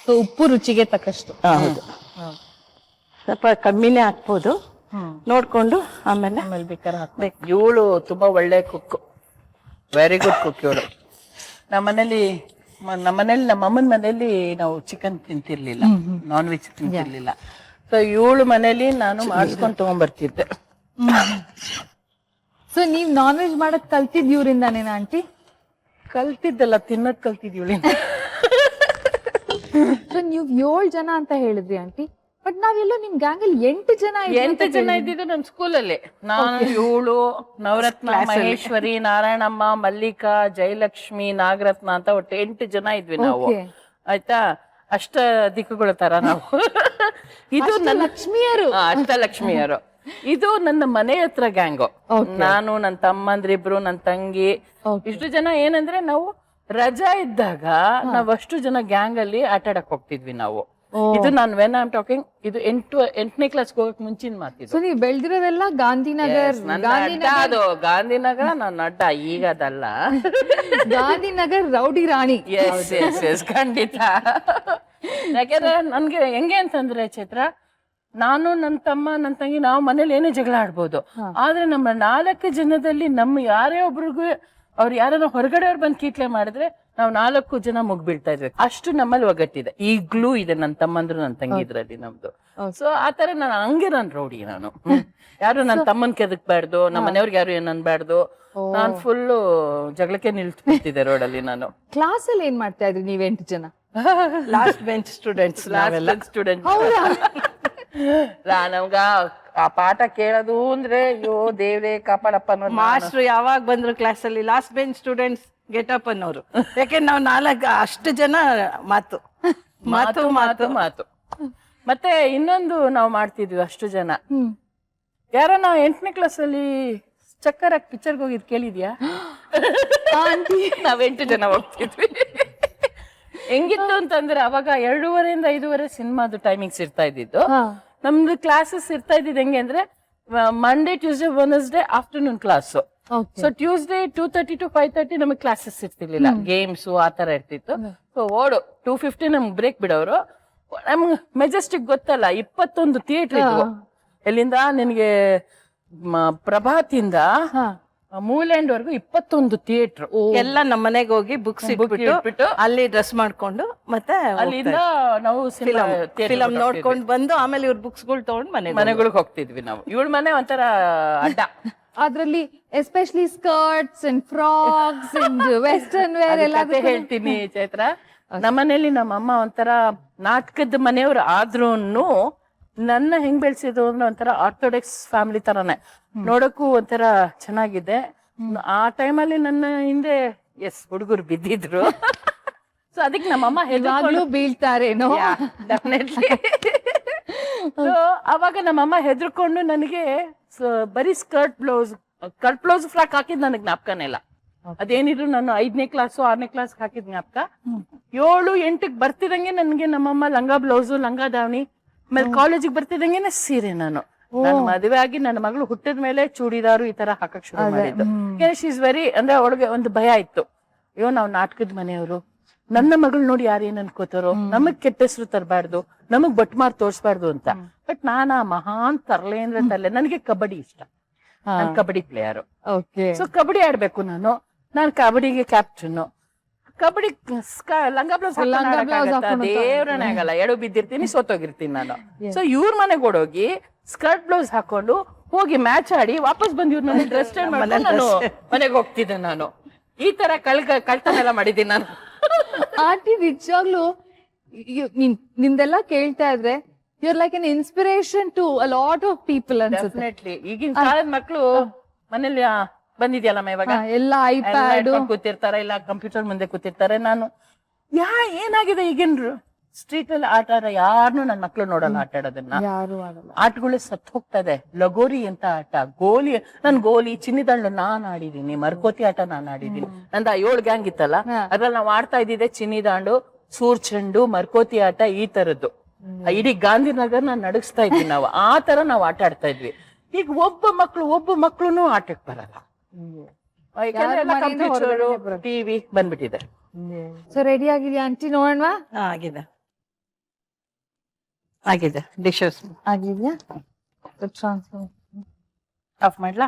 So ಉಪ್ಪು ರುಚಿಗೆ ತಕ್ಕಷ್ಟು. ಹೌದು, ಸ್ವಲ್ಪ ಕಮ್ಮಿನೇ ಹಾಕ್ಬೋದು, ನೋಡ್ಕೊಂಡು ಆಮೇಲೆ ಆಮೇಲೆ ಬೇಕಾದ್ರೆ ಹಾಕ್ಬೇಕು. ಇವಳು ತುಂಬಾ ಒಳ್ಳೆ ಕುಕ್, ವೆರಿ ಗುಡ್ ಕುಕ್ ಇವಳು. ನಮ್ಮನೇಲಿ ನಮ್ಮ ಅಮ್ಮನ ಮನೇಲಿ ನಾವು ಚಿಕನ್ ತಿಂತಿರ್ಲಿಲ್ಲ, ನಾನ್ ವೆಜ್ ತಿಂತಿರ್ಲಿಲ್ಲ. ಸೊ ಇವಳು ಮನೇಲಿ ನಾನು ಮಾಡಿಸ್ಕೊಂಡು ತಗೊಂಡ್ಬರ್ತಿದ್ದೆ. ಸೊ ನೀವ್ ನಾನ್ ವೆಜ್ ಮಾಡಕ್ ಕಲ್ತಿದ್ ಇವ್ರಿಂದಾನೇನಾ ಆಂಟಿ? ಕಲ್ತಿದ್ದಲ್ಲ, ತಿನ್ನೋದ್ ಕಲ್ತಿದ್ಯವಳಿ. ಸೊ ನೀವ್ 7 ಜನ ಅಂತ ಹೇಳಿದ್ರಿ ಆಂಟಿ, ಬಟ್ ನಾವೆಲ್ಲೋ ನಿಮ್ ಗ್ಯಾಂಗ್ ಅಲ್ಲಿ 8 ಜನ 8 ಜನ ಇದ್ದಿದ್ದು ನಮ್ ಸ್ಕೂಲಲ್ಲಿ. ನಾನು, ಇವಳು, ನವರತ್ನ, ಮಹೇಶ್ವರಿ, ನಾರಾಯಣಮ್ಮ, ಮಲ್ಲಿಕಾ, ಜಯಲಕ್ಷ್ಮಿ, ನಾಗರತ್ನ ಅಂತ ಒಟ್ಟು 8 ಜನ ಇದ್ವಿ ನಾವು. ಆಯ್ತಾ, ಅಷ್ಟ ದಿಕ್ಕುಗಳ ತರ ನಾವು. ಇದು ನನ್ನ ಲಕ್ಷ್ಮಿಯರು. ಅಷ್ಟಲಕ್ಷ್ಮಿಯರು. ಇದು ನನ್ನ ಮನೆ ಹತ್ರ ಗ್ಯಾಂಗು. ನಾನು, ನನ್ನ ತಮ್ಮಂದ್ರಿಬ್ರು, ನನ್ನ ತಂಗಿ, ಇಷ್ಟು ಜನ. ಏನಂದ್ರೆ ನಾವು ರಜಾ ಇದ್ದಾಗ ನಾವಷ್ಟು ಜನ ಗ್ಯಾಂಗ್ ಅಲ್ಲಿ ಆಟ ಆಡಕ್ ಹೋಗ್ತಿದ್ವಿ ನಾವು. ಇದು ನಾನು ವೆನ್ ಐ ಆಮ್ ಟಾಕಿಂಗ್, ಇದು 8ನೇ ಕ್ಲಾಸ್ ಹೋಗಕ್ ಮುಂಚಿನ ಮಾತಿದ್ದು. ಸೊ ನೀವ್ ಬೆಳ್ದಿರೋದೆಲ್ಲ ಗಾಂಧಿನಗರ್. ಅದು ಗಾಂಧಿನಗರ ನನ್ನ ಅಡ್ಡ, ಈಗ ಅದಲ್ಲ. ಗಾಂಧಿನಗರ್ ರೌಡಿ ರಾಣಿ. ಎಸ್ ಎಸ್ ಎಸ್, ಖಂಡಿತ. ಯಾಕೆಂದ್ರೆ ನನ್ಗೆ ಹೆಂಗೆ ಅಂತಂದ್ರೆ ಚೈತ್ರ, ನಾನು, ನನ್ನ ತಮ್ಮ, ನನ್ನ ತಂಗಿ, ನಾವು ಮನೇಲಿ ಏನೇ ಜಗಳ ಆಡ್ಬೋದು. ಆದ್ರೆ ನಮ್ಮ 4 ಜನದಲ್ಲಿ ನಮ್ಮ ಯಾರೇ ಒಬ್ರಿಗೂ ಅವ್ರು ಯಾರನ್ನ ಹೊರಗಡೆ ಅವ್ರು ಬಂದು ಕೀಟ್ಲೆ ಮಾಡಿದ್ರೆ ನಾವು 4 ಜನ ಮುಗ್ಬೀಳ್ತಾ ಇದ್ವಿ. ಅಷ್ಟು ನಮ್ಮಲ್ಲಿ ಒಗ್ಗಟ್ಟಿದೆ, ಈಗ್ಲೂ ಇದೆ. ನನ್ನ ತಮ್ಮಂದ್ರು, ನನ್ನ ತಂಗಿದ್ರಲ್ಲಿ ನಮ್ದು. ಸೊ ಆತರ ನಾನು ರೌಡಿ. ನಾನು ಯಾರು ನನ್ನ ತಮ್ಮನ್ ಕೆದಕ್ಬಾರ್ದು, ನಮ್ಮ ಮನೆಯವ್ರಿಗೆ ಯಾರು ಏನ್ ಅನ್ಬಾರ್ದು. ನಾನ್ ಫುಲ್ಲು ಜಗಳಕ್ಕೆ ನಿಲ್ಸ್ಬಿಡ್ತಿದ್ದೆ ರೋಡಲ್ಲಿ ನಾನು. ಕ್ಲಾಸ್ ಅಲ್ಲಿ ಏನ್ ಮಾಡ್ತಾ ಇದ್ರಿ ನೀವ್ 8 ಜನ? Last bench students. ನಮ್ಗ ಆ ಪಾಠ ಕೇಳೋದು ಅಂದ್ರೆ ಅಯ್ಯೋ ದೇವ್ರೆ ಕಾಪಾಡಪ್ಪ ಅನ್ನೋದು. ಮಾಸ್ಟ್ರು ಯಾವಾಗ ಬಂದ್ರು ಕ್ಲಾಸ್ ಅಲ್ಲಿ last bench students get up ಅನ್ನೋರು. ಯಾಕೆ ನಾವು 4 ಅಷ್ಟು ಜನ ಮಾತು ಮಾತು ಮಾತು ಮಾತು. ಮತ್ತೆ ಇನ್ನೊಂದು ನಾವು ಮಾಡ್ತಿದ್ವಿ ಅಷ್ಟು ಜನ. ಯಾರ ನಾವು 8ನೇ ಕ್ಲಾಸ್ ಅಲ್ಲಿ ಚಕ್ಕರ್ ಹಾಕಿ ಪಿಕ್ಚರ್ಗೆ ಹೋಗಿದ್ ಕೇಳಿದ್ಯಾ? ನಾವ್ 8 ಜನ ಹೋಗ್ತಿದ್ವಿ. ಹೆಂಗಿತ್ತು ಅಂತಂದ್ರೆ ಅವಾಗ 2:30 ಇಂದ 5:30 ಸಿನಿಮಾದು ಟೈಮಿಂಗ್ಸ್ ಇರ್ತಾ ಇದ್ದಿದ್ದು. ನಮ್ದು ಕ್ಲಾಸಸ್ ಇರ್ತಾ ಇದ್ದಿದ್ದು ಹೆಂಗೆ ಅಂದ್ರೆ Monday, Tuesday, Wednesday afternoon class. So Tuesday 2:30 to 5:30 ನಮಗೆ ಕ್ಲಾಸಸ್ ಇರ್ತಿರ್ಲಿಲ್ಲ, ಗೇಮ್ಸ್ ಆ ತರ ಇರ್ತಿತ್ತು. ಸೊ 2:50 ನಮ್ಗೆ ಬ್ರೇಕ್ ಬಿಡೋರು. ನಮ್ಗೆ ಮೆಜೆಸ್ಟಿಕ್ ಗೊತ್ತಲ್ಲ, 21 ಥಿಯೇಟರ್ ಇದ್ವು. ಎಲ್ಲಿಂದ ನಿನಗೆ ಪ್ರಭಾತಿಂದ ಮೂಲ್ಯಾಂಡ್ ವರ್ಗು 21 ಥಿಯೇಟರ್. ಎಲ್ಲ ನಮ್ಮ ಮನೆಗೆ ಹೋಗಿ ಬುಕ್ಸ್ ಇಟ್ಬಿಟ್ಟು ಅಲ್ಲಿ ಡ್ರೆಸ್ ಮಾಡ್ಕೊಂಡು ಮತ್ತೆ ಅಲ್ಲಿಂದ ನಾವು ಫಿಲಂ ನೋಡ್ಕೊಂಡು ಬಂದು ಆಮೇಲೆ ಇವ್ರ ಬುಕ್ಸ್ ಗಳು ತಗೊಂಡು ಮನೆಗಳಿಗೆ ಹೋಗ್ತಿದ್ವಿ ನಾವು. ಇವಳ ಮನೆ ಒಂಥರ ಅಡ್ಡ. ಅದ್ರಲ್ಲಿ especially skirts and frocks and western wear ಎಲ್ಲ ಹೇಳ್ತೀನಿ ಚೈತ್ರ. ನಮ್ಮನೇಲಿ ನಮ್ಮಮ್ಮ ಒಂಥರ ನಾಟಕದ ಮನೆಯವ್ರು ಆದ್ರೂನು ನನ್ನ ಹೆಂಗ್ ಬೆಳ್ಸಿದ್ರು ಅಂದ್ರೆ ಒಂಥರ ಆರ್ಥೋಡಾಕ್ಸ್ ಫ್ಯಾಮಿಲಿ ತರಾನೇ. ನೋಡಕ್ಕೂ ಒಂಥರ ಚೆನ್ನಾಗಿದೆ. ಆ ಟೈಮಲ್ಲಿ ನನ್ನ ಹಿಂದೆ ಹುಡುಗರು ಬಿದ್ದಿದ್ರು. ಸೊ ಅದಕ್ಕೆ ನಮ್ಮಮ್ಮ ಹೆದರ್ಕೊಂಡು ಬೀಳ್ತಾರೇನೋ. ಡೆಫಿನೆಟ್ಲಿ. ಸೊ ಅವಾಗ ನಮ್ಮಮ್ಮ ಹೆದರ್ಕೊಂಡು ನನಗೆ ಬರೀ ಸ್ಕರ್ಟ್ ಬ್ಲೌಸ್ ಫ್ರಾಕ್ ಹಾಕಿದ್ ನನಗೆ ಜ್ಞಾಪಕನೇ ಇಲ್ಲ. ಅದೇನಿದ್ರು ನಾನು 5ನೇ ಕ್ಲಾಸು 6ನೇ ಕ್ಲಾಸ್ ಹಾಕಿದ್ ಜ್ಞಾಪಕ. 7, 8ಕ್ಕೆ ಬರ್ತಿದಂಗೆ ನನ್ಗೆ ನಮ್ಮಮ್ಮ ಲಂಗ ಬ್ಲೌಸು, ಲಂಗ ದಾವಣಿ, ಆಮೇಲೆ ಕಾಲೇಜಿಗೆ ಬರ್ತಿದಂಗೆನೆ ಸೀರೆ. ನಾನು ಮದುವೆ ಆಗಿ ನನ್ನ ಮಗಳು ಹುಟ್ಟಿದ ಮೇಲೆ ಚೂಡಿದಾರು ಈ ತರ ಹಾಕಕ್ ಶುರು ಮಾಡಿದ್ದು. ಶಿ ಇಸ್ ವೆರಿ, ಅಂದ್ರೆ ಅವಳಿಗೆ ಒಂದು ಭಯ ಇತ್ತು, ಅಯ್ಯೋ ನಾವು ನಾಟಕದ ಮನೆಯವರು, ನನ್ನ ಮಗಳು ನೋಡಿ ಯಾರು ಏನ್ ಅನ್ಕೋತಾರೋ, ನಮಗ್ ಕೆಟ್ಟ ಹೆಸರು ತರಬಾರ್ದು, ನಮಗ್ ಬಟ್ಮಾರ್ ತೋರ್ಸ್ಬಾರ್ದು ಅಂತ. ಬಟ್ ನಾನ ಮಹಾನ್ ತರ್ಲೆ ಅಂದ್ರೆ ತರ್ಲೆ. ನನಗೆ ಕಬಡ್ಡಿ ಇಷ್ಟ, ನಾನು ಕಬಡ್ಡಿ ಪ್ಲೇಯರು. ಸೊ ಕಬಡ್ಡಿ ಆಡ್ಬೇಕು ನಾನು ಕಬಡ್ಡಿಗೆ ಕ್ಯಾಪ್ಟನ್. ಕಬಡ್ಡಿ ಲಂಗ ಬ್ಲೌಸ್ ದೇವ್ರನೇ ಆಗಲ್ಲ, ಎಡು ಬಿದ್ದಿರ್ತೀನಿ, ಸೋತೋಗಿರ್ತೀನಿ ನಾನು. ಸೊ ಇವ್ರ ಮನೆಗೆ ಓಡೋಗಿ ಸ್ಕರ್ಟ್ ಬ್ಲೌಸ್ ಹಾಕೊಂಡು ಹೋಗಿ ಮ್ಯಾಚ್ ಆಡಿ ವಾಪಸ್ ಬಂದು ಇವ್ರ ಮನೆ ಡ್ರೆಸ್ ಚೇಂಜ್ ಮಾಡಿ ನಾನು ಮನೆಗೆ ಹೋಗ್ತಿದ್ದೆ. ನಾನು ಈ ತರ ಕಳ್ತನ ಎಲ್ಲ ಮಾಡಿದ್ದೀನಿ ನಾನು. ಆಂಟಿ ನಿಜವಾಗ್ಲು ನಿಮ್ದೆಲ್ಲ ಕೇಳ್ತಾ ಇದ್ರೆ you are like an inspiration to a lot of people ಅನ್ಸುತ್ತೆ. ಈಗಿನ ಕಾಲದ ಮಕ್ಕಳು ಮನೇಲಿ ಬಂದಿದ್ಯಲ್ಲಮ್ಮ ಇವಾಗ ಎಲ್ಲ ಐಪ್ಯಾಡ್ ಕೂತಿರ್ತಾರೆ, ಇಲ್ಲ ಕಂಪ್ಯೂಟರ್ ಮುಂದೆ ಕೂತಿರ್ತಾರೆ. ನಾನು ಏನಾಗಿದೆ ಈಗಿನ ಸ್ಟ್ರೀಟ್ ಅಲ್ಲಿ ಆಟ ಆಡ ಯಾರನ್ನು ನನ್ನ ಮಕ್ಳು ನೋಡಲ್ಲ ಆಟ ಆಡೋದನ್ನ. ಆಟಗಳು ಸತ್ ಹೋಗ್ತದೆ. ಲಗೋರಿ ಅಂತ ಆಟ, ಗೋಲಿ, ನನ್ ಗೋಲಿ, ಚಿನ್ನಿದಾಂಡು ನಾನ್ ಆಡಿದೀನಿ, ಮರ್ಕೋತಿ ಆಟ ನಾನ್ ಆಡಿದೀನಿ. ನಂದ 7 ಗ್ಯಾಂಗ್ ಇತ್ತಲ್ಲ, ಅದ್ರಲ್ಲಿ ನಾವ್ ಆಡ್ತಾ ಇದ್ದಿದ್ದೆ ಚಿನ್ನಿದಾಂಡು, ಸೂರ್ ಚೆಂಡು, ಮರ್ಕೋತಿ ಆಟ, ಈ ತರದ್ದು. ಇಡೀ ಗಾಂಧಿನಗರ್ ನಾನ್ ನಡಗಿಸ್ತಾ ಇದ್ವಿ ನಾವು. ಆ ತರ ನಾವ್ ಆಟ ಆಡ್ತಾ ಇದ್ವಿ. ಈಗ ಒಬ್ಬ ಮಕ್ಳುನು ಆಟಕ್ಕೆ ಬರಲ್ಲ. ಟಿವಿ ಬಂದ್ಬಿಟ್ಟಿದೆ. ಸೊ ರೆಡಿ ಆಗಿದ್ಯಾ ಆಂಟಿ? ನೋಡೋಣ. ಆಗಿದೆ. ಆಗಿದೆ ಡಿಶಸ್ ಆಗಿದ್ಯಾ? ಟ್ರಾನ್ಸ್ಫರ್. ಆಫ್ ಮಾಡ್ಲಾ?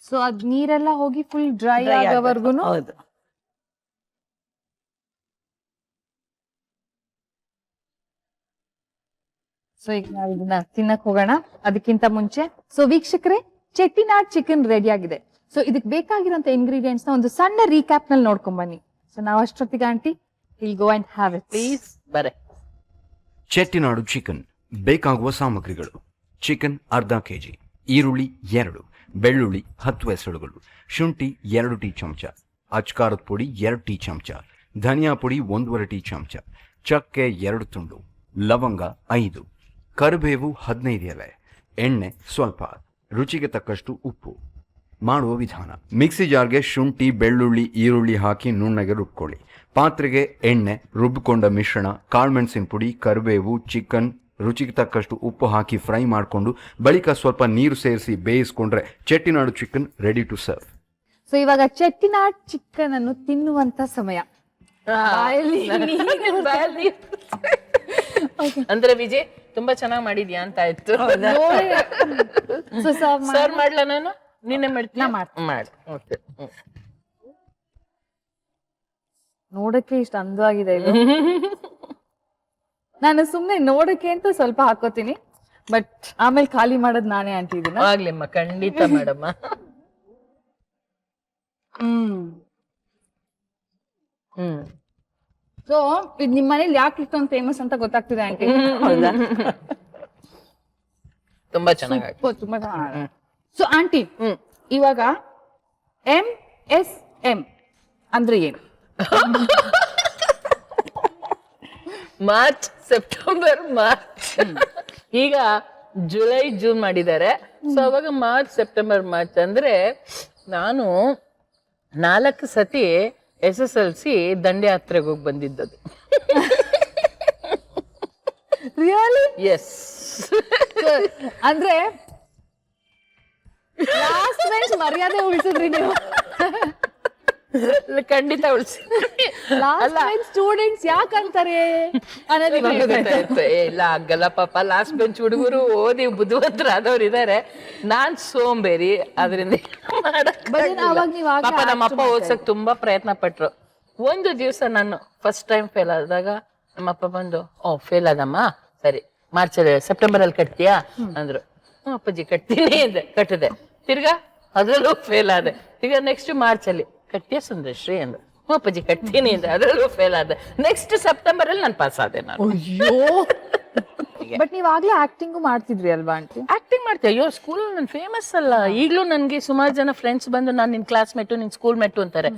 ಸೊ ಅದ್ ನೀರೆಲ್ಲ ಹೋಗಿ ಫುಲ್ ಡ್ರೈ ಆಗೋವರ್ಗುನು. ಹೌದು. ಸೊ ಈಗ ನಾವು ಇದನ್ನ ತಿನ್ನಕ್ ಹೋಗೋಣ. ಅದಕ್ಕಿಂತ ಮುಂಚೆ ಸೊ ವೀಕ್ಷಕರೇ, ಚೆಟ್ಟಿನಾಡ್ ಚಿಕನ್ ರೆಡಿ ಆಗಿದೆ. ಸೊ ಇದಕ್ ಬೇಕಾಗಿರೋಂತ ಇಂಗ್ರೀಡಿಯೆಂಟ್ಸ್ ನ ಒಂದು ಸಣ್ಣ ರೀಕ್ಯಾಪ್ ನಲ್ಲಿ ನೋಡ್ಕೊಂಡ್ ಬನ್ನಿ. ಸೊ ನಾವು ಅಷ್ಟೊತ್ತಿಗೆ aunty will go and have it please ಬರೆ. ಚೆಟ್ಟಿನಾಡು ಚಿಕನ್ ಬೇಕಾಗುವ ಸಾಮಗ್ರಿಗಳು: ಚಿಕನ್ ಅರ್ಧ ಕೆಜಿ, ಈರುಳ್ಳಿ 2, ಬೆಳ್ಳುಳ್ಳಿ 10 ಎಸಳುಗಳು, ಶುಂಠಿ 2 ಟೀ ಚಮಚ, ಅಚ್ಕಾರದ ಪುಡಿ 2 ಟೀ ಚಮಚ, ಧನಿಯಾ ಪುಡಿ 1.5 ಟೀ ಚಮಚ, ಚಕ್ಕೆ 2 ತುಂಡು, ಲವಂಗ 5, ಕರಿಬೇವು 15 ಎಲೆ, ಎಣ್ಣೆ ಸ್ವಲ್ಪ, ರುಚಿಗೆ ತಕ್ಕಷ್ಟು ಉಪ್ಪು. ಮಾಡುವ ವಿಧಾನ: ಮಿಕ್ಸಿ ಜಾರ್ಗೆ ಶುಂಠಿ, ಬೆಳ್ಳುಳ್ಳಿ, ಈರುಳ್ಳಿ ಹಾಕಿ ನುಣ್ಣಗೆ ರುಬ್ಕೊಳ್ಳಿ. ಪಾತ್ರೆಗೆ ಎಣ್ಣೆ, ರುಬ್ಬಿಕೊಂಡ ಮಿಶ್ರಣ, ಕಾಳುಮೆಣಸಿನ ಪುಡಿ, ಕರಿಬೇವು, ಚಿಕನ್, ರುಚಿಗೆ ತಕ್ಕಷ್ಟು ಉಪ್ಪು ಹಾಕಿ ಫ್ರೈ ಮಾಡಿಕೊಂಡು ಬಳಿಕ ಸ್ವಲ್ಪ ನೀರು ಸೇರಿಸಿ ಬೇಯಿಸ್ಕೊಂಡ್ರೆ Chettinad chicken ready to serve. So ಇವಾಗ ಚೆಟ್ಟಿನಾಡ್ ಚಿಕನ್ ಅನ್ನು ತಿನ್ನುವಂತ ಸಮಯ. ಬಾಯಲ್ಲಿ ಅಂದ್ರೆ ವಿಜಯ್ ತುಂಬಾ ಚೆನ್ನಾಗಿ ಮಾಡಿದ್ಯಾ ಅಂತ ಆಯ್ತು. ಸೊ ಸರ್ವ್ ಮಾಡ್ಲಾ ನಾನು? ನೀನೆ ಮಾಡ್ತೀನಿ. ಮಾಡಿ. ಓಕೆ. ನೋಡಕ್ಕೆ ಇಷ್ಟ ಅಂದವಾಗಿದೆ ಇದು. ನಾನು ಸುಮ್ನೆ ನೋಡಕ್ಕೆ ಅಂತ ಸ್ವಲ್ಪ ಹಾಕೋತೀನಿ, ಬಟ್ ಆಮೇಲೆ ಖಾಲಿ ಮಾಡೋದ್ ನಾನೇ ಆಂಟಿ ಇದನ್ನ. ಆಗ್ಲಿಮ್ಮ, ಖಂಡಿತ ಮಾಡಮ್ಮ. ಸೊ ಇದು ನಿಮ್ ಮನೇಲಿ ಯಾಕೆ ಇಷ್ಟೊಂದು ಫೇಮಸ್ ಅಂತ ಗೊತ್ತಾಗ್ತಿದೆ ಆಂಟಿ. ತುಂಬಾ ಚೆನ್ನಾಗಿ. ತುಂಬಾ ಸೊ ಆಂಟಿ, ಇವಾಗ MSM ಅಂದ್ರೆ ಏನು? March, September, March. ಈಗ ಜುಲೈ, ಜೂನ್ ಮಾಡಿದ್ದಾರೆ. ಸೊ ಅವಾಗ ಮಾರ್ಚ್, ಸೆಪ್ಟೆಂಬರ್, ಮಾರ್ಚ್ ಅಂದ್ರೆ ನಾನು 4 ಸತಿ SSLC ದಂಡಯಾತ್ರೆಗೆ ಹೋಗಿ ಬಂದಿದ್ದದು. ರಿಯಲಿ? ಎಸ್. ಅಂದ್ರೆ ಲಾಸ್ಟ್ ಬೆಂಚ್ ಮರ್ಯಾದೆ ಉಳಿಸಿದ್ರಿ ನೀವು. ಖಂಡಿತ ಉಳಿಸಿ. ಲಾಸ್ಟ್ ಬೆಂಚ್ ಸ್ಟೂಡೆಂಟ್ಸ್ ಯಾಕಂತಾರೆ ಅನ್ನೋದು ಇಲ್ಲ ಆಗಲ್ಲ ಪಾಪ. ಲಾಸ್ಟ್ ಬೆಂಚ್ ಹುಡುಗರು ಓದಿ ಬುದ್ಧಿವಂತರಾದವ್ರು ಇದಾರೆ. ನಾನ್ ಸೋಂಬೇರಿ, ಅದರಿಂದ ಪಾಪ ನಮ್ಮಪ್ಪ ಓದ್ಸಕ್ ತುಂಬಾ ಪ್ರಯತ್ನ ಪಟ್ರು. ಒಂದು ದಿವಸ ನಾನು ಫಸ್ಟ್ ಟೈಮ್ ಫೇಲ್ ಆದಾಗ ನಮ್ಮಪ್ಪ ಬಂದು, ಫೇಲ್ ಆದಮ್ಮ, ಸರಿ ಮಾರ್ಚಲ್ಲಿ ಸೆಪ್ಟೆಂಬರ್ ಅಲ್ಲಿ ಕಟ್ತೀಯಾ ಅಂದ್ರು. ಅಪ್ಪಾಜಿ ಕಟ್ತೀನಿ ಅಂದೆ, ಕಟ್ಟಿದೆ. ತಿರ್ಗಾ ಅದ್ರಲ್ಲೂ ಫೇಲ್ ಆದೆ. ಈಗ ನೆಕ್ಸ್ಟ್ ಮಾರ್ಚ್ ಅಲ್ಲಿ ಕಟ್ತೀಯ ಸುಂದರಶ್ರೀ ಅಂದ್ರು. ಅಪ್ಪಾಜಿ ಕಟ್ತೀನಿ ಅಂದ್ರೆ ಅದ್ರಲ್ಲೂ ಫೇಲ್ ಆದೆ. ನೆಕ್ಸ್ಟ್ ಸೆಪ್ಟೆಂಬರ್ ಅಲ್ಲಿ ನಾನು ಪಾಸ್ ಆದೆ. ನಾನು ಬಟ್ ನೀವ್ ಆಗ್ಲೇ ಆಕ್ಟಿಂಗ್ ಮಾಡ್ತಿದ್ರಿ ಅಲ್ವಾ ಆಂಟಿ? ಆಕ್ಟಿಂಗ್ ಮಾಡ್ತೀವಿ. ಅಯ್ಯೋ ಸ್ಕೂಲ್ ನನ್ ಫೇಮಸ್ ಅಲ್ಲ. ಈಗ್ಲೂ ನನ್ಗೆ ಸುಮಾರು ಜನ ಫ್ರೆಂಡ್ಸ್ ಬಂದು ನಾನು ನಿನ್ ಕ್ಲಾಸ್ ಮೇಟು, ನಿನ್ ಸ್ಕೂಲ್ ಮೇಟು ಅಂತಾರೆ.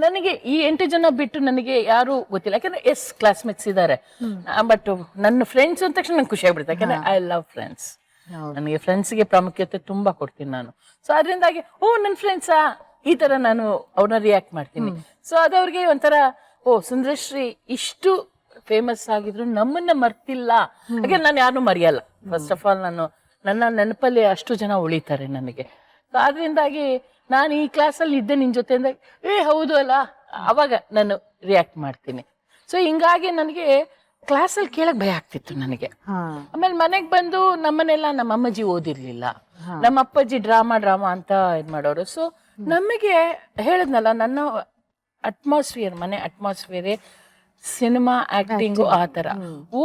ನನಗೆ ಈ 8 ಜನ ಬಿಟ್ಟು ನನಗೆ ಯಾರು ಗೊತ್ತಿಲ್ಲ. ಯಾಕಂದ್ರೆ ಕ್ಲಾಸ್ಮೇಟ್ಸ್ ಇದಾರೆ. ಬಟ್ ನನ್ನ ಫ್ರೆಂಡ್ಸ್ ಅಂದ ತಕ್ಷಣ ನಂಗೆ ಖುಷಿ ಆಗ್ಬಿಡುತ್ತೆ. ಯಾಕಂದ್ರೆ ಐ ಲವ್ ಫ್ರೆಂಡ್ಸ್. ನನಗೆ ಫ್ರೆಂಡ್ಸ್ಗೆ ಪ್ರಾಮುಖ್ಯತೆ ತುಂಬಾ ಕೊಡ್ತೀನಿ ನಾನು. ಸೊ ಅದರಿಂದಾಗಿ ನನ್ ಫ್ರೆಂಡ್ಸಾ ಈ ತರ ನಾನು ಅವ್ರನ್ನ ರಿಯಾಕ್ಟ್ ಮಾಡ್ತೀನಿ. ಸೊ ಅದವ್ರಿಗೆ ಒಂಥರ ಸುಂದರಶ್ರೀ ಇಷ್ಟು ಫೇಮಸ್ ಆಗಿದ್ರು ನಮ್ಮನ್ನ ಮರ್ತಿಲ್ಲ. ಹಾಗೆ ನಾನು ಯಾರನ್ನೂ ಮರೆಯಲ್ಲ. ಫಸ್ಟ್ ಆಫ್ ಆಲ್ ನನ್ನ ನೆನಪಲ್ಲಿ ಅಷ್ಟು ಜನ ಉಳಿತಾರೆ ನನಗೆ. ಸೊ ಅದರಿಂದಾಗಿ ನಾನು ಈ ಕ್ಲಾಸಲ್ಲಿ ಇದ್ದೆ ನಿನ್ ಜೊತೆ ಅಂದಾಗ ಹೌದು ಅಲ್ಲ, ಅವಾಗ ನಾನು ರಿಯಾಕ್ಟ್ ಮಾಡ್ತೀನಿ. ಸೊ ಹಿಂಗಾಗಿ ನನಗೆ ಕ್ಲಾಸಲ್ಲಿ ಕೇಳಕ್ ಭಯ ಆಗ್ತಿತ್ತು ನನಗೆ. ಆಮೇಲೆ ಮನೆಗ್ ಬಂದು ನಮ್ಮನೆಲ್ಲ ನಮ್ಮ ಅಮ್ಮಜ್ಜಿ ಓದಿರ್ಲಿಲ್ಲ, ನಮ್ಮ ಅಪ್ಪಾಜಿ ಡ್ರಾಮಾ ಅಂತ ಇದ್ ಮಾಡೋರು. ಸೊ ನಮಗೆ ಹೇಳದ್ನಲ್ಲ, ನನ್ನ ಅಟ್ಮಾಸ್ಫಿಯರ್, ಮನೆ ಅಟ್ಮಾಸ್ಫಿಯರೇ ಸಿನಿಮಾ, ಆಕ್ಟಿಂಗು ಆ ತರ.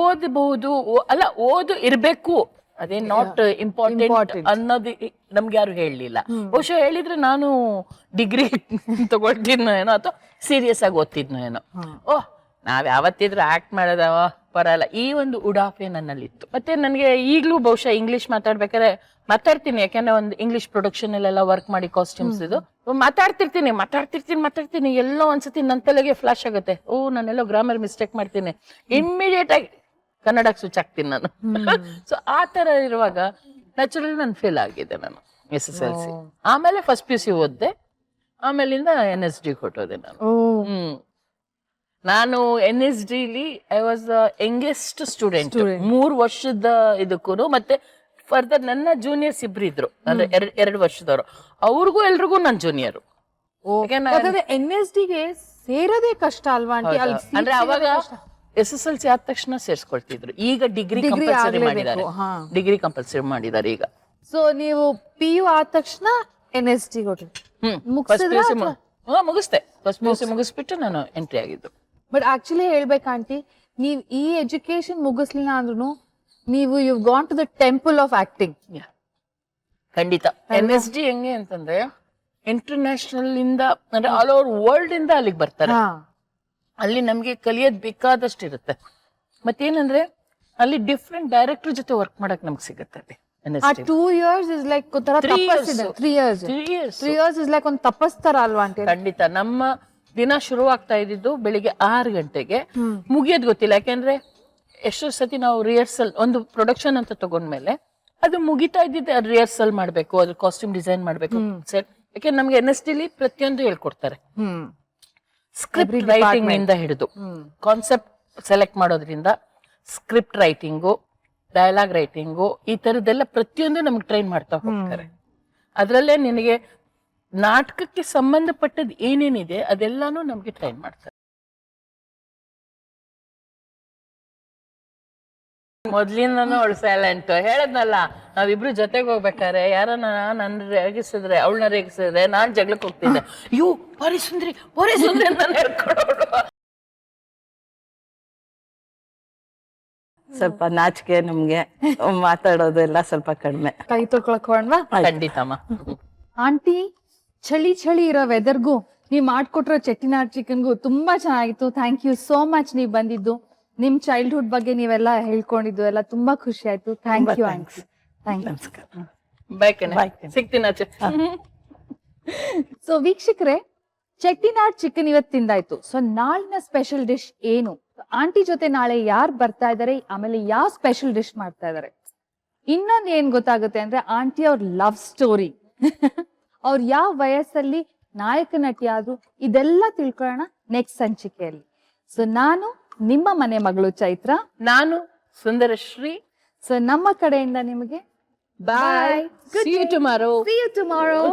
ಓದಬಹುದು ಅಲ್ಲ, ಓದು ಇರ್ಬೇಕು, ಅದೇ ನಾಟ್ ಇಂಪಾರ್ಟೆಂಟ್ ಅನ್ನೋದು ನಮ್ಗೆ ಯಾರು ಹೇಳಲಿಲ್ಲ. ಬಹುಶಃ ಹೇಳಿದ್ರೆ ನಾನು ಡಿಗ್ರಿ ತಗೊಳ್ತಿದ್ನೋ ಏನೋ, ಅಥವಾ ಸೀರಿಯಸ್ ಆಗಿ ಓದ್ತಿದ್ನೋ ಏನೋ. ನಾವ್ ಯಾವತ್ತಿದ್ರು ಆಕ್ಟ್ ಮಾಡೋದವ ಬರಲ್ಲ, ಈ ಒಂದು ಉಡಾಫೆ ನನ್ನಲ್ಲಿತ್ತು. ಮತ್ತೆ ನನಗೆ ಈಗ್ಲೂ ಬಹುಶಃ ಇಂಗ್ಲಿಷ್ ಮಾತಾಡ್ಬೇಕಾದ್ರೆ ಮಾತಾಡ್ತೀನಿ. ಯಾಕಂದ್ರೆ ಒಂದು ಇಂಗ್ಲಿಷ್ ಪ್ರೊಡಕ್ಷನ್ ಅಲ್ಲೆಲ್ಲ ವರ್ಕ್ ಮಾಡಿ ಕಾಸ್ಟ್ಯೂಮ್ಸ್ ಇದು ಮಾತಾಡ್ತಿರ್ತೀನಿ. ಎಲ್ಲೋ ಒಂದ್ಸತಿ ನನ್ನ ತಲೆಗೆ ಫ್ಲಾಶ್ ಆಗುತ್ತೆ, ನಾನೆಲ್ಲೋ ಗ್ರಾಮರ್ ಮಿಸ್ಟೇಕ್ ಮಾಡ್ತೀನಿ, ಇಮ್ಮಿಡಿಯೇಟ್ ಆಗಿ ಕನ್ನಡಕ್ಕೆ ಸ್ವಿಚ್ ಆಗ್ತೀನಿ ನಾನು. ಸೊ ಆ ತರ ಇರುವಾಗ ನ್ಯಾಚುರಲಿ ನಾನು ಫೇಲ್ ಆಗಿದೆ ನಾನು SSLC. ಆಮೇಲೆ ಫಸ್ಟ್ PUC ಓದ್ದೆ, ಆಮೇಲಿಂದ NSD ಕೊಟ್ಟೋದೆ ನಾನು. ನಾನು NSDಲಿ I was the youngest student 3 ವರ್ಷದ ಇದಕ್ಕೂ. ಮತ್ತೆ ಫರ್ದರ್ ನನ್ನ ಜೂನಿಯರ್ಸ್ ಇಬ್ರು ಇದ್ರು, ಅಂದ್ರೆ 2 ವರ್ಷದವರು. ಅವ್ರಿಗೂ ಎಲ್ರಿಗೂ ನಾನು ಜೂನಿಯರ್. NSDಗೆ ಸೇರೋದೇ ಕಷ್ಟ ಅಲ್ವಾ ಆಂಟಿ? ಅಂದ್ರೆ ಅವಾಗ SSLC ಆದ ತಕ್ಷಣ ಸೇರ್ಸ್ಕೊಳ್ತಿದ್ರು. ಈಗ ಡಿಗ್ರಿ Degree ಕಂಪಲ್ಸರಿ ಆಗ್ಲೇಬೇಕು, ಮಾಡಿದ್ದಾರೆ. ಹಾ. ಡಿಗ್ರಿ ಕಂಪಲ್ಸರಿ ಮಾಡಿದ್ದಾರೆ ಈಗ. ಸೊ ನೀವು PU ಆದ ತಕ್ಷಣ NST ಕೊಟ್ರಿ ಮುಗಿಸಿದ್ರ? ಮುಗಿಸ್ದೆ. ಫಸ್ಟ್ PUC ಮುಗಿಸ್ಬಿಟ್ಟು ನಾನು ಎಂಟ್ರಿ ಆಗಿದ್ದು. ಬಟ್ ಆಕ್ಚುಲಿ ಹೇಳ್ಬೇಕು ಆಂಟಿ, ನೀವ್ ಈ ಎಜುಕೇಶನ್ ಮುಗಿಸ್ಲಿಲ್ಲ ಅಂದ್ರೂ ನೀವು you gone to the temple of acting. ಖಂಡಿತ. NSD ಹೆಂಗೆ ಅಂತಂದ್ರೆ ಇಂಟರ್ನ್ಯಾಷನಲ್ ಇಂದ ಅಂದ್ರೆ ಆಲ್ ಓವರ್ ವರ್ಲ್ಡ್ ಇಂದ ಅಲ್ಲಿಗೆ ಬರ್ತಾರೆ. ಅಲ್ಲಿ ನಮ್ಗೆ ಕಲಿಯೋದ್ ಬೇಕಾದಷ್ಟು ಇರುತ್ತೆ. ಮತ್ತೇನಂದ್ರೆ ಅಲ್ಲಿ ಡಿಫ್ರೆಂಟ್ ಡೈರೆಕ್ಟರ್ ಜೊತೆ ವರ್ಕ್ ಮಾಡಕ್ ನಮ್ಗೆ ಸಿಗುತ್ತೆ ಅಲ್ಲಿ. ಆ 2 years ಇಸ್ ಲೈಕ್ ಒಂಥರ 3 years. ತಪಸ್ಸಿದೆ. 3 years 3 years is like ಒಂದು ತಪಸ್ತರ ಅಲ್ವಾ ಆಂಟಿ? ಖಂಡಿತ. ನಮ್ಮ ದಿನ ಶುರು ಆಗ್ತಾ ಇದ್ದಿದ್ದು ಬೆಳಿಗ್ಗೆ 6 ಗಂಟೆಗೆ, ಮುಗಿಯೋದ್ ಗೊತ್ತಿಲ್ಲ. ಯಾಕೆಂದ್ರೆ ಎಷ್ಟೋ ಸತಿ ನಾವು ರಿಹರ್ಸಲ್ ಒಂದು ಪ್ರೊಡಕ್ಷನ್ ಅಂತ ತಗೊಂಡ್ಮೇಲೆ ಅದು ಮುಗಿತಾ ಇದ್ದಿದ್ದೆ, ಅದು ರಿಹರ್ಸಲ್ ಮಾಡ್ಬೇಕು, ಅದ್ರ ಕಾಸ್ಟ್ಯೂಮ್ ಡಿಸೈನ್ ಮಾಡ್ಬೇಕು, ಸೆಟ್. ಯಾಕೆಂದ್ರೆ ನಮ್ಗೆ NSD ಪ್ರತಿಯೊಂದು ಹೇಳ್ಕೊಡ್ತಾರೆ. ಸ್ಕ್ರಿಪ್ಟ್ ರೈಟಿಂಗ್ ಇಂದ ಹಿಡಿದು ಕಾನ್ಸೆಪ್ಟ್ ಸೆಲೆಕ್ಟ್ ಮಾಡೋದ್ರಿಂದ ಸ್ಕ್ರಿಪ್ಟ್ ರೈಟಿಂಗು, ಡೈಲಾಗ್ ರೈಟಿಂಗು, ಈ ತರದೆಲ್ಲ ಪ್ರತಿಯೊಂದು ನಮ್ಗೆ ಟ್ರೈನ್ ಮಾಡ್ತಾ ಹೋಗ್ತಾರೆ. ಅದ್ರಲ್ಲೇ ನಿನಗೆ ನಾಟಕಕ್ಕೆ ಸಂಬಂಧಪಟ್ಟದ್ ಏನೇನಿದೆ ಅದೆಲ್ಲಾನು ನಮ್ಗೆ ಟ್ರೈನ್ ಮಾಡ್ತಾರೆ. ಮೊದ್ಲಿಂದನೂ ಅವಳು ಸೈಲೆಂಟ್. ಹೇಳದ್ನಲ್ಲ, ನಾವಿಬ್ರು ಜೊತೆಗೆ ಹೋಗ್ಬೇಕಾರೆ ಯಾರನ್ನ ನನ್ನ ರೇಗಿಸಿದ್ರೆ, ಅವಳನ್ನ ರೇಗಿಸಿದ್ರೆ ನಾನ್ ಜಗಳಕ್ಕೆ ಹೋಗ್ತಿದ್ದೆ. ಅಯ್ಯೋ ಬಾರಿ ಸುಂದ್ರಿ ಅಂತ ಹೇಳ್ಕೊಡೋಳು. ಸ್ವಲ್ಪ ನಾಚಿಕೆ ನಮ್ಗೆ, ಮಾತಾಡೋದೆಲ್ಲ ಸ್ವಲ್ಪ ಕಡಿಮೆ. ಕೈ ತೊಳ್ಕೊಳಕ್ ಹೋಗೋಣವಾ? ಖಂಡಿತಮ್ಮ. ಆಂಟಿ, ಚಳಿ ಚಳಿ ಇರೋ ವೆದರ್ಗೂ ನೀವ್ ಮಾಡ್ಕೊಟ್ರೋ ಚೆಟ್ಟಿನಾಡ್ ಚಿಕನ್ಗೂ ತುಂಬಾ ಚೆನ್ನಾಗಿತ್ತು. ಥ್ಯಾಂಕ್ ಯು ಸೋ ಮಚ್ ನೀವ್ ಬಂದಿದ್ದು. ನಿಮ್ ಚೈಲ್ಡ್ಹುಡ್ ಬಗ್ಗೆ ನೀವೆಲ್ಲ ಹೇಳ್ಕೊಂಡಿದ್ದು ಎಲ್ಲ ತುಂಬಾ ಖುಷಿ ಆಯ್ತು. Thank you aunty. Thank you. ನಮಸ್ಕಾರ. ಬಾಯ್ ಕಣೆ, ಸಿಗ್ತೀನಿ ಆಚೆ. ಸೊ ವೀಕ್ಷಕರೇ, ಚೆಟ್ಟಿನಾಡ್ ಚಿಕನ್ ಇವತ್ತು ತಿಂದಾಯ್ತು. ಸೊ ನಾಳಿನ ಸ್ಪೆಷಲ್ ಡಿಶ್ ಏನು, ಆಂಟಿ ಜೊತೆ ನಾಳೆ ಯಾರು ಬರ್ತಾ ಇದಾರೆ, ಆಮೇಲೆ ಯಾವ ಸ್ಪೆಷಲ್ ಡಿಶ್ ಮಾಡ್ತಾ ಇದಾರೆ, ಇನ್ನೊಂದು ಏನ್ ಗೊತ್ತಾಗುತ್ತೆ ಅಂದ್ರೆ ಆಂಟಿ ಅವ್ರ ಲವ್ ಸ್ಟೋರಿ, ಅವ್ರು ಯಾವ ವಯಸ್ಸಲ್ಲಿ ನಾಯಕ ನಟಿ ಆದ್ರು, ಇದೆಲ್ಲ ತಿಳ್ಕೊಳ್ಳೋಣ ನೆಕ್ಸ್ಟ್ ಸಂಚಿಕೆಯಲ್ಲಿ. ಸೊ ನಾನು ನಿಮ್ಮ ಮನೆ ಮಗಳು ಚೈತ್ರ, ನಾನು ಸುಂದರಶ್ರೀ. ಸೊ ನಮ್ಮ ಕಡೆಯಿಂದ ನಿಮಗೆ ಬಾಯ್. See you tomorrow. See you tomorrow.